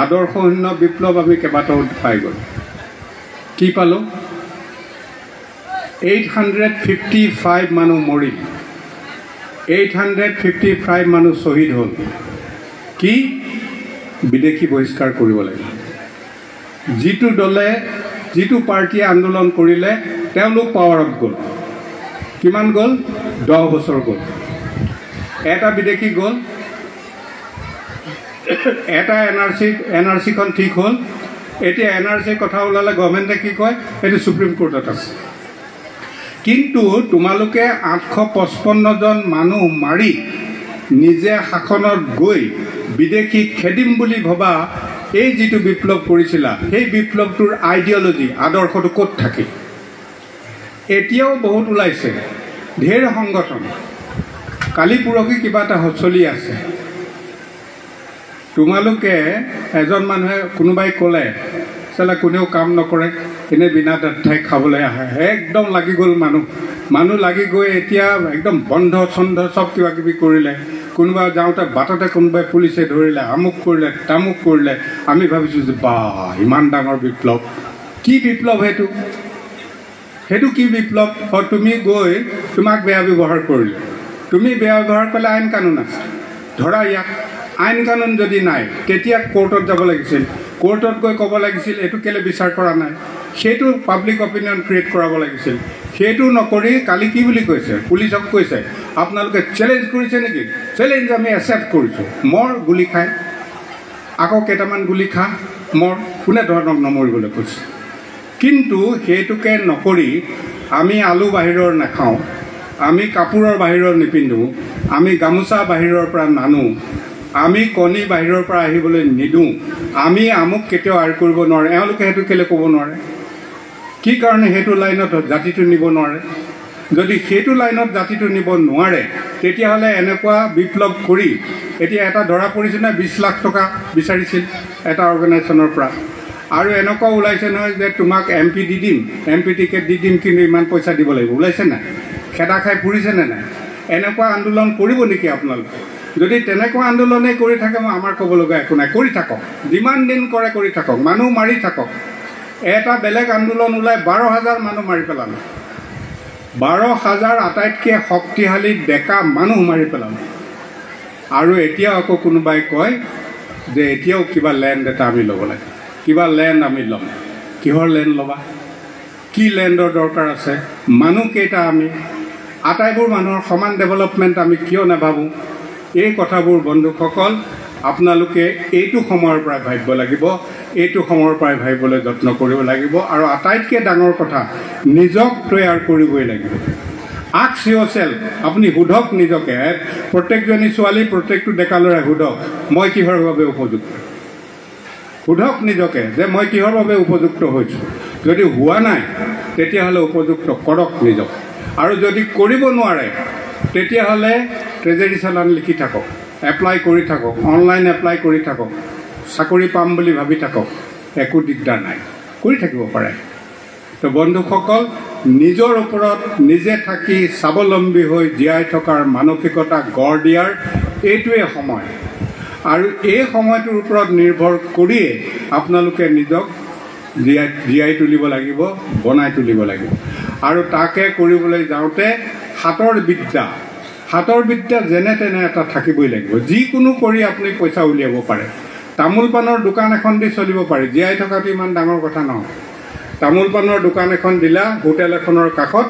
আদৰ্শহীন বিপ্লৱ আমি কেইবাটাও পাই গ'ল। কি পালোঁ? 855 মানুহ মৰিল, 855 মানুহ শ্বহীদ হ'ল। কি? বিদেশী বহিষ্কাৰ কৰিব লাগিব। যিটো দলে যিটো পাৰ্টীয়ে আন্দোলন কৰিলে তেওঁলোক পাৱাৰত গ'ল। কিমান গ'ল? 10 বছৰ গ'ল। এটা বিদেশী গ'ল, এটা এনআৰচিখন ঠিক হ'ল। এতিয়া এনআৰচিৰ কথা ওলালে গভৰ্ণমেণ্টে কি কয়? এইটো সুপ্ৰিম কোৰ্টত আছে। কিন্তু তোমালোকে 855 জন মানুহ মাৰি নিজে শাসনত গৈ বিদেশীক খেদিম বুলি ভবা এই যিটো বিপ্লৱ কৰিছিলা, সেই বিপ্লৱটোৰ আইডিঅলজি, আদৰ্শটো ক'ত থাকে? এতিয়াও বহুত ওলাইছে, ঢেৰ সংগঠন। কালি পৰহি কিবা এটা চলি আছে। তোমালোকে এজন মানুহে কোনোবাই ক'লে চালা কোনেও কাম নকৰে, এনে বিনা ঠাই খাবলৈ আহে, একদম লাগি গ'ল মানুহ লাগি গৈ এতিয়া একদম বন্ধ চন্ধ চব কিবা কিবি কৰিলে। কোনোবা যাওঁতে বাটতে কোনোবাই পুলিচে ধৰিলে, আমুক কৰিলে তামুক কৰিলে। আমি ভাবিছোঁ যে বা ইমান ডাঙৰ বিপ্লৱ। কি বিপ্লৱ সেইটো? সেইটো কি বিপ্লৱ? তুমি গৈ তোমাক বেয়া ব্যৱহাৰ কৰিলে, তুমি বেয়া ব্যৱহাৰ কৰিলে আইন কানুন আছে, ধৰা ইয়াক। আইন কানুন যদি নাই তেতিয়া কোৰ্টত যাব লাগিছিল, কোৰ্টত গৈ ক'ব লাগিছিল এইটো কেলৈ বিচাৰ কৰা নাই, সেইটো পাব্লিক অপিনিয়ন ক্ৰিয়েট কৰাব লাগিছিল। সেইটো নকৰি কালি কি বুলি কৈছে? পুলিচক কৈছে আপোনালোকে চেলেঞ্জ কৰিছে নেকি? চেলেঞ্জ আমি একচেপ্ট কৰিছোঁ। মৰ গুলি খাই, আকৌ কেইটামান গুলি খা, মৰ। কোনে ধৰণক নমৰিবলৈ কৈছে? কিন্তু সেইটোকে নকৰি আমি আলু বাহিৰৰ নাখাওঁ, আমি কাপোৰৰ বাহিৰৰ নিপিন্ধোঁ, আমি গামোচা বাহিৰৰ পৰা নানো, আমি কণী বাহিৰৰ পৰা আহিবলৈ নিদিওঁ, আমি আমুক কেতিয়াও আঁৰ কৰিব নোৱাৰে। এওঁলোকে সেইটো কেলৈ ক'ব নোৱাৰে? কি কাৰণে সেইটো লাইনত জাতিটো নিব নোৱাৰে? যদি সেইটো লাইনত জাতিটো নিব নোৱাৰে তেতিয়াহ'লে এনেকুৱা বিপ্লৱ কৰি এতিয়া এটা ধৰা পৰিছে নহয়, 20 লাখ টকা বিচাৰিছিল এটা অৰ্গেনাইজেশ্যনৰ পৰা। আৰু এনেকুৱা ওলাইছে নহয় যে তোমাক MP দি দিম, MP টিকেট দি দিম, কিন্তু ইমান পইচা দিব লাগিব। ওলাইছে নাই? খেদা খাই ফুৰিছেনে নাই? এনেকুৱা আন্দোলন কৰিব নেকি আপোনালোকে? যদি তেনেকুৱা আন্দোলনেই কৰি থাকে মই আমাৰ ক'ব লগা একো নাই। কৰি থাকক, যিমান দিন কৰে কৰি থাকক, মানুহ মাৰি থাকক। এটা বেলেগ আন্দোলন ওলাই 12,000 মানুহ মাৰি পেলালে, 12,000 আটাইতকৈ শক্তিশালী ডেকা মানুহ মাৰি পেলালে। আৰু এতিয়াও আকৌ কোনোবাই কয় যে এতিয়াও কিবা লেণ্ড এটা আমি ল'ব লাগে, কিবা লেণ্ড আমি ল'ম। কিহৰ লেণ্ড ল'বা? কি লেণ্ডৰ দৰকাৰ আছে? মানুহ কেইটা আমি? আটাইবোৰ মানুহৰ সমান ডেভেলপমেণ্ট আমি কিয় নাভাবোঁ? এই কথাবোৰ বন্ধুসকল আপোনালোকে এইটো সময়ৰ পৰাই ভাবিব লাগিব, এইটো সময়ৰ পৰাই ভাবিবলৈ যত্ন কৰিব লাগিব। আৰু আটাইতকৈ ডাঙৰ কথা, নিজক তৈয়াৰ কৰিবই লাগিব। আস্ক ইয়ৰছেল্ফ, আপুনি সোধক নিজকে, প্ৰত্যেকজনী ছোৱালী প্ৰত্যেকটো ডেকা ল'ৰাই সোধক মই কিহৰ বাবে উপযুক্ত। সোধক নিজকে যে মই কিহৰ বাবে উপযুক্ত হৈছোঁ। যদি হোৱা নাই তেতিয়াহ'লে উপযুক্ত কৰক নিজক। আৰু যদি কৰিব নোৱাৰে তেতিয়াহ'লে ট্ৰেজেৰী চালান লিখি থাকক, এপ্লাই কৰি থাকক, অনলাইন এপ্লাই কৰি থাকক, চাকৰি পাম বুলি ভাবি থাকক, একো দিগদাৰ নাই, কৰি থাকিব পাৰে। তো বন্ধুসকল, নিজৰ ওপৰত নিজে থাকি স্বাৱলম্বী হৈ জীয়াই থকাৰ মানসিকতা গঢ় দিয়াৰ এইটোৱে সময়। আৰু এই সময়টোৰ ওপৰত নিৰ্ভৰ কৰিয়ে আপোনালোকে নিজক জীয়াই তুলিব লাগিব, বনাই তুলিব লাগিব। আৰু তাকে কৰিবলৈ যাওঁতে হাতৰ বিদ্যা যেনে তেনে এটা থাকিবই লাগিব। যিকোনো কৰি আপুনি পইচা উলিয়াব পাৰে। তামোল পাণৰ দোকান এখন দি চলিব পাৰে, জীয়াই থকাটো ইমান ডাঙৰ কথা নহয়। তামোল পাণৰ দোকান এখন দিলা হোটেল এখনৰ কাষত,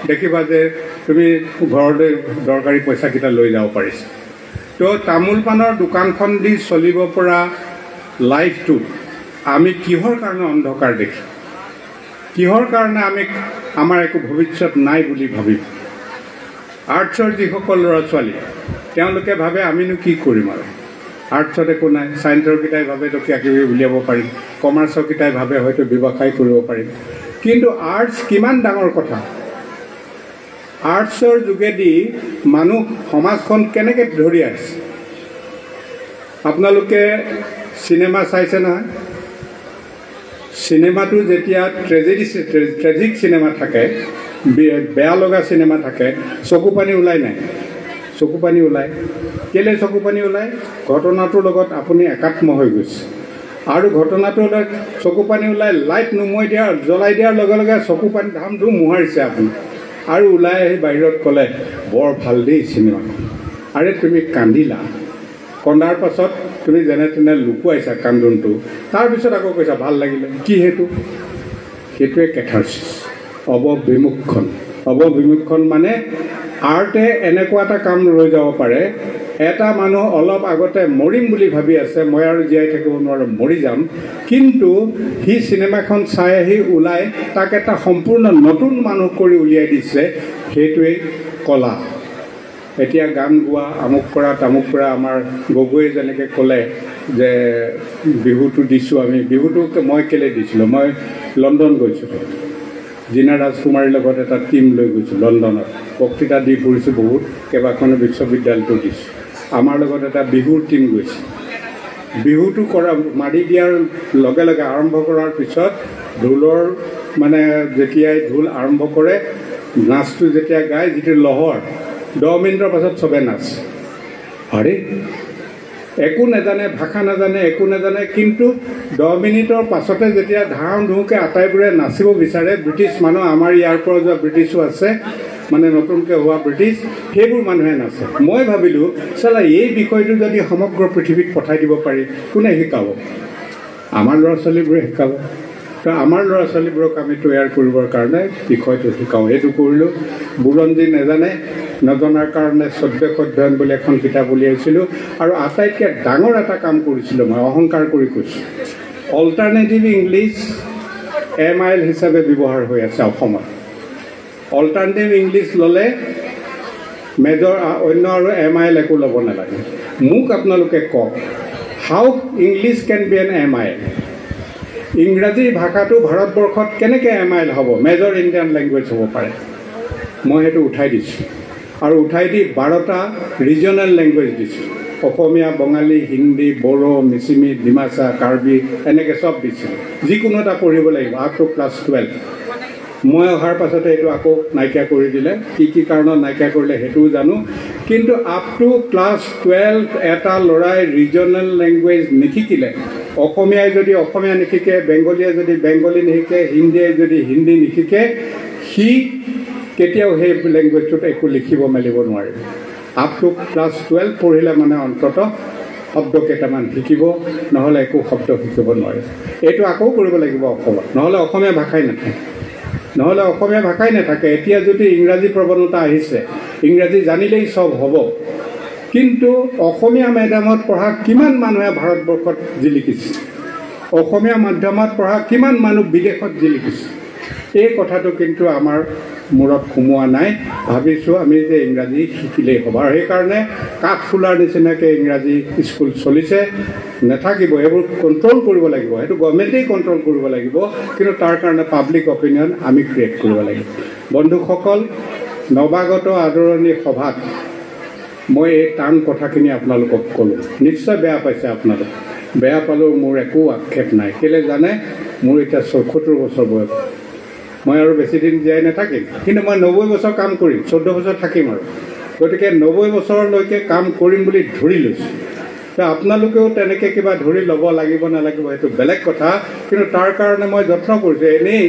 দেখিবা যে তুমি ঘৰলৈ দৰকাৰী পইচাকেইটা লৈ যাব পাৰিছা। তো তামোল পাণৰ দোকানখন দি চলিব পৰা লাইফটোত আমি কিহৰ কাৰণে অন্ধকাৰ দেখি, কিহৰ কাৰণে আমাৰ একো ভৱিষ্যত নাই বুলি ভাবিম? আৰ্টছৰ যিসকল ল'ৰা ছোৱালী তেওঁলোকে ভাবে আমিনো কি কৰিম, আৰু আৰ্টছত একো নাই, ছায়েন্সৰ কেইটাই ভাবে তো কিবা কিবি উলিয়াব পাৰিম, কমাৰ্চৰ কেইটাই ভাবে হয়তো ব্যৱসায় কৰিব পাৰিম। কিন্তু আৰ্টছ কিমান ডাঙৰ কথা। আৰ্টছৰ যোগেদি মানুহ সমাজখন কেনেকৈ ধৰি আছে। আপোনালোকে চিনেমা চাইছে নহয়? চিনেমাটো যেতিয়া ট্ৰেজিক চিনেমা থাকে, বেয়া লগা চিনেমা থাকে, চকু পানী ওলাই নাই? চকু পানী ওলায়। কেলৈ চকু পানী ওলায়? ঘটনাটোৰ লগত আপুনি একাত্ম হৈ গৈছে। আৰু ঘটনাটো চকু পানী ওলাই লাইট নুমুৱাই দিয়া জ্বলাই দিয়াৰ লগে লগে চকু পানী ধাম ধুম মোহাৰিছে আপুনি আৰু ওলাই আহি বাহিৰত ক'লে বৰ ভাল দেই চিনেমাখন আৰে তুমি কান্দিলা কন্দাৰ পাছত তুমি যেনে তেনে লুকুৱাইছা কান্দোনটো তাৰপিছত আকৌ কৈছা ভাল লাগিলে কি সেইটোৱে কেথাৰচিছ অৱবিমুক্ষণ মানে আৰ্টে এনেকুৱা এটা কাম লৈ যাব পাৰে এটা মানুহ অলপ আগতে মৰিম বুলি ভাবি আছে মই আৰু জীয়াই থাকিব নোৱাৰো মৰি যাম কিন্তু সি চিনেমাখন চাই আহি ওলাই তাক এটা সম্পূৰ্ণ নতুন মানুহ কৰি উলিয়াই দিছে সেইটোৱেই কলা এতিয়া গান গোৱা আমুক কৰা তামুক কৰা আমাৰ গগৈয়ে যেনেকৈ ক'লে যে বিহুটো দিছোঁ আমি বিহুটোক মই কেলৈ দিছিলোঁ মই লণ্ডন গৈছিলোঁ জিনা ৰাজকুমাৰীৰ লগত এটা টীম লৈ গৈছোঁ লণ্ডনত বক্তৃতা দি ফুৰিছোঁ বহুত কেইবাখনো বিশ্ববিদ্যালয়টো দিছোঁ আমাৰ লগত এটা বিহুৰ টীম গৈছে বিহুটো কৰা মাৰি দিয়াৰ লগে লগে আৰম্ভ কৰাৰ পিছত ঢোলৰ মানে যেতিয়াই ঢোল আৰম্ভ কৰে নাচটো যেতিয়া গায় যিটো লহৰ 10 মিনিটৰ পাছত চবে নাচ আৰে একো নাজানে ভাষা নাজানে একো নাজানে কিন্তু 10 মিনিটৰ পাছতে যেতিয়া ধাম ধুমকৈ আটাইবোৰে নাচিব বিচাৰে ব্ৰিটিছ মানুহ আমাৰ ইয়াৰ পৰা যোৱা ব্ৰিটিছো আছে মানে নতুনকৈ হোৱা ব্ৰিটিছ সেইবোৰ মানুহে নাচে মই ভাবিলোঁ চালা এই বিষয়টো যদি সমগ্ৰ পৃথিৱীত পঠাই দিব পাৰি কোনে শিকাব আমাৰ ল'ৰা ছোৱালীবোৰে শিকাব তো আমাৰ ল'ৰা ছোৱালীবোৰক আমি তৈয়াৰ কৰিবৰ কাৰণে বিষয়টো শিকাওঁ এইটো কৰিলোঁ বুৰঞ্জী নাজানে নজনাৰ কাৰণে সদ্যক অধ্যয়ন বুলি এখন কিতাপ উলিয়াইছিলোঁ আৰু আটাইতকৈ ডাঙৰ এটা কাম কৰিছিলোঁ মই অহংকাৰ কৰি কৈছোঁ অল্টাৰনেটিভ ইংলিছ MIL হিচাপে ব্যৱহাৰ হৈ আছে অসমত অল্টাৰনেটিভ ইংলিছ ল'লে মেজৰ অন্য আৰু MIL একো ল'ব নালাগে মোক আপোনালোকে কওক how English can be an MIL ইংৰাজী ভাষাটো ভাৰতবৰ্ষত কেনেকৈ MIL হ'ব মেজৰ ইণ্ডিয়ান লেংগুৱেজ হ'ব পাৰে মই সেইটো উঠাই দিছোঁ আৰু উঠাই দি 12টা ৰিজনেল লেংগুৱেজ দিছোঁ অসমীয়া বঙালী হিন্দী বড়ো মিচিমি ডিমাচা কাৰ্বি এনেকৈ চব দিছোঁ যিকোনো এটা পঢ়িব লাগিব আপ টু ক্লাছ 12 মই অহাৰ পাছতে এইটো আকৌ নাইকিয়া কৰি দিলে কি কাৰণত নাইকিয়া কৰিলে সেইটোও জানো কিন্তু আপ টু ক্লাছ 12 এটা ল'ৰাই ৰিজনেল লেংগুৱেজ নিশিকিলে অসমীয়াই যদি অসমীয়া নিশিকে বেংগলীয়ে যদি বেংগলী নিশিকে হিন্দীয়ে যদি হিন্দী নিশিকে সি কেতিয়াও সেই লেংগুৱেজটোত একো লিখিব মেলিব নোৱাৰিব আপ টু ক্লাছ 12 পঢ়িলে মানে অন্তত শব্দ কেইটামান শিকিব নহ'লে একো শব্দ শিকিব নোৱাৰে এইটো আকৌ কৰিব লাগিব অসমত নহ'লে অসমীয়া ভাষাই নাথাকে এতিয়া যদি ইংৰাজী প্ৰৱণতা আহিছে ইংৰাজী জানিলেই চব হ'ব কিন্তু অসমীয়া মাধ্যমত পঢ়া কিমান মানুহে ভাৰতবৰ্ষত জিলিকিছে অসমীয়া মাধ্যমত পঢ়া কিমান মানুহ বিদেশত জিলিকিছে এই কথাটো কিন্তু আমাৰ মূৰত সোমোৱা নাই ভাবিছোঁ আমি যে ইংৰাজী শিকিলেই হ'ব আৰু সেইকাৰণে কাঠফুলাৰ নিচিনাকৈ ইংৰাজী স্কুল চলিছে নাথাকিব এইবোৰ কণ্ট্ৰল কৰিব লাগিব সেইটো গভৰ্ণমেণ্টেই কণ্ট্ৰল কৰিব লাগিব কিন্তু তাৰ কাৰণে পাব্লিক অপিনিয়ন আমি ক্ৰিয়েট কৰিব লাগিব বন্ধুসকল নৱাগত আদৰণি সভাত মই এই টান কথাখিনি আপোনালোকক ক'লোঁ নিশ্চয় বেয়া পাইছে আপোনালোক বেয়া পালেও মোৰ একো আক্ষেপ নাই কেলৈ জানে মোৰ এতিয়া ৭৪ বছৰ বয়স মই আৰু বেছি দিন জীয়াই নাথাকিম কিন্তু মই 90 বছৰ কাম কৰিম 14 বছৰ থাকিম আৰু গতিকে 90 বছৰলৈকে কাম কৰিম বুলি ধৰি লৈছোঁ তো আপোনালোকেও তেনেকৈ কিবা ধৰি ল'ব লাগিব নালাগিব সেইটো বেলেগ কথা কিন্তু তাৰ কাৰণে মই যত্ন কৰিছোঁ এনেই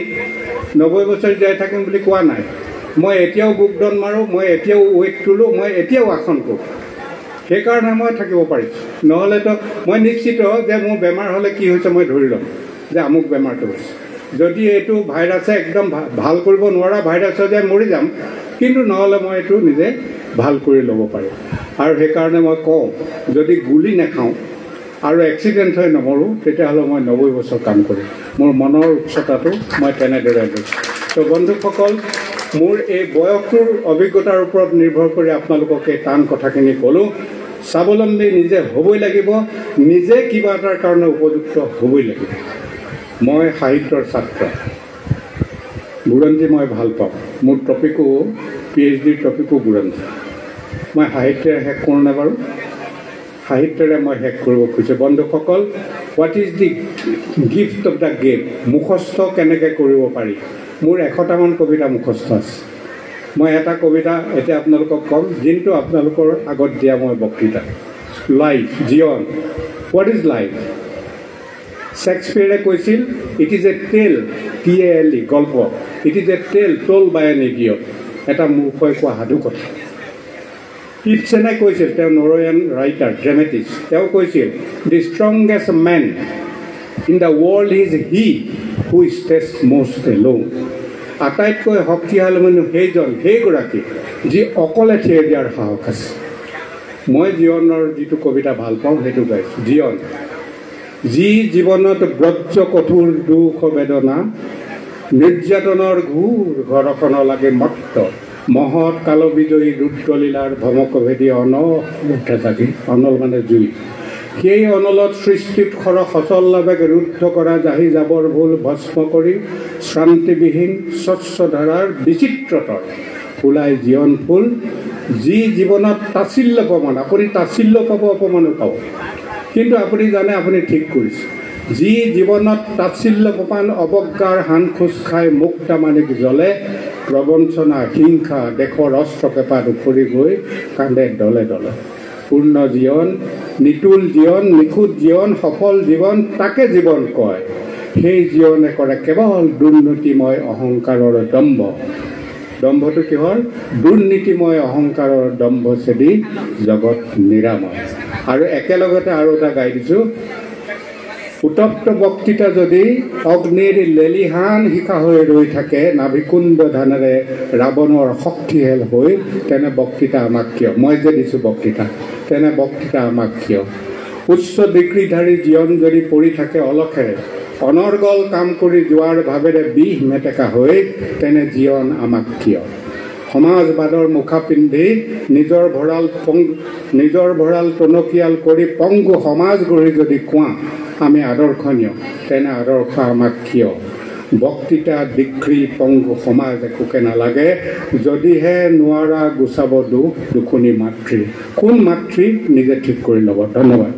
90 বছৰ জীয়াই থাকিম বুলি কোৱা নাই মই এতিয়াও বুকডন মাৰোঁ মই এতিয়াও ৱেইট তোলোঁ মই এতিয়াও আসন কৰোঁ সেইকাৰণে মই থাকিব পাৰিছোঁ নহ'লেতো মই নিশ্চিত যে মোৰ বেমাৰ হ'লে কি হৈছে মই ধৰি ল'ম যে আমুক বেমাৰটো হৈছে যদি এইটো ভাইৰাছে একদম ভাল কৰিব নোৱাৰা ভাইৰাছ হৈ যায় মৰি যাম কিন্তু নহ'লে মই এইটো নিজে ভাল কৰি ল'ব পাৰিম আৰু সেইকাৰণে মই কওঁ যদি গুলি নাখাওঁ আৰু এক্সিডেণ্ট হৈ নমৰোঁ তেতিয়াহ'লে মই 90 বছৰ কাম কৰিম মোৰ মনৰ উচ্চতাটো মই তেনেদৰে লৈছোঁ তো বন্ধুসকল মোৰ এই বয়সটোৰ অভিজ্ঞতাৰ ওপৰত নিৰ্ভৰ কৰি আপোনালোকক এই টান কথাখিনি ক'লোঁ স্বাৱলম্বী নিজে হ'বই লাগিব নিজে কিবা এটাৰ কাৰণে উপযুক্ত হ'বই লাগিব মই সাহিত্যৰ ছাত্ৰ বুৰঞ্জী মই ভাল পাওঁ মোৰ টপিকো PhD টপিকো বুৰঞ্জী মই সাহিত্যৰে শেষ কৰোঁ নে বাৰু সাহিত্যৰে মই শেষ কৰিব খুজিছোঁ বন্ধুসকল what is the gift of the game মুখস্থ কেনেকৈ কৰিব পাৰি মোৰ 100টামান কবিতা মুখস্থ আছে মই এটা কবিতা এতিয়া আপোনালোকক ক'ম যোনটো আপোনালোকৰ আগত দিয়া মই বক্তৃতা লাইফ জীৱন হোৱাট ইজ লাইফ শেক্সপিয়াৰে কৈছিল ইট ইজ এ টেল TALE গল্প ইট ইজ এ টেল টোল বাই এন ইডিয়ট এটা মূৰ্খই কোৱা সাধু কথা ইপচেনে কৈছিল তেওঁ নৰৱেৰিয়ান ৰাইটাৰ ড্ৰামেটিষ্ট তেওঁ কৈছিল the strongest man in the world is he who stands most alone আটাইতকৈ শক্তিশালী মানুহ সেইগৰাকী যি অকলে থিয় দিয়াৰ সাহস আছে মই জীৱনৰ যিটো কবিতা ভাল পাওঁ সেইটো গাইছোঁ জীৱন যি জীৱনত ব্ৰজ কঠোৰ দুখ বেদনা নিৰ্যাতনৰ ঘৰখন লাগে মত্ত মহৎ কালবিজয়ী ৰুদ্ৰলীলাৰ ভমকভেদী অনল থাকি অনল মানে জুই সেই অনলত সৃষ্টিত সচল লাভে ৰুদ্ধ কৰা জাহি যাবৰ ভুল ভস্ম কৰি শ্ৰান্তিবিহীন স্বচ্ছ ধাৰাৰ বিচিত্ৰতৰ ফুলাই জীৱন ফুল যি জীৱনত তাচিল্য প্ৰমাণ আপুনি তাচিল্য পাব অপমানো পাব কিন্তু আপুনি জানে আপুনি ঠিক কৰিছে যি জীৱনত তাচিল্য প্ৰমাণ অৱজ্ঞাৰ হান খোজ খাই মুক্তা মানিক জ্বলে প্ৰবঞ্চনা হিংসা দেশৰ অস্ত্ৰ পেপাত উফৰি গৈ কান্দে দলে দলে পূৰ্ণ জীৱন নিতুল জীৱন নিখুঁত জীৱন সফল জীৱন তাকে জীৱন কয় সেই জীৱনে কৰে কেৱল দুৰ্নীতিময় অহংকাৰৰ দম্ভ দম্ভটো কিহৰ দুৰ্নীতিময় অহংকাৰৰ দম্ভ চেদি জগত নিৰাময় আৰু একেলগতে আৰু এটা গাই দিছোঁ উত্তপ্ত বক্তৃতা যদি অগ্নিৰ লেলিহান শিখা হৈ ৰৈ থাকে নাভিকুণ্ড ধানেৰে ৰাৱণৰ শক্তিশাল হৈ তেনে বক্তৃতা আমাক কিয় মই যে দিছোঁ বক্তৃতা তেনে বক্তৃতা আমাক কিয় উচ্চ ডিগ্ৰীধাৰী জীৱন যদি পৰি থাকে অলখেৰে অনৰ্গল কাম কৰি যোৱাৰ ভাৱেৰে বিষ মেটেকা হৈ তেনে জীৱন আমাক কিয় সমাজবাদৰ মুখা পিন্ধি নিজৰ ভঁৰাল টনকিয়াল কৰি পংগু সমাজ গঢ়ি যদি কোৱা আমি আদৰ্শনীয় তেনে আদৰ্শ আমাক কিয় বক্তৃতা ডিগ্ৰী পংগু সমাজ একোকে নালাগে যদিহে নোৱাৰা গুচাব দুখ দুখুনী মাতৃ কোন মাতৃ নিজে ঠিক কৰি ল'ব ধন্যবাদ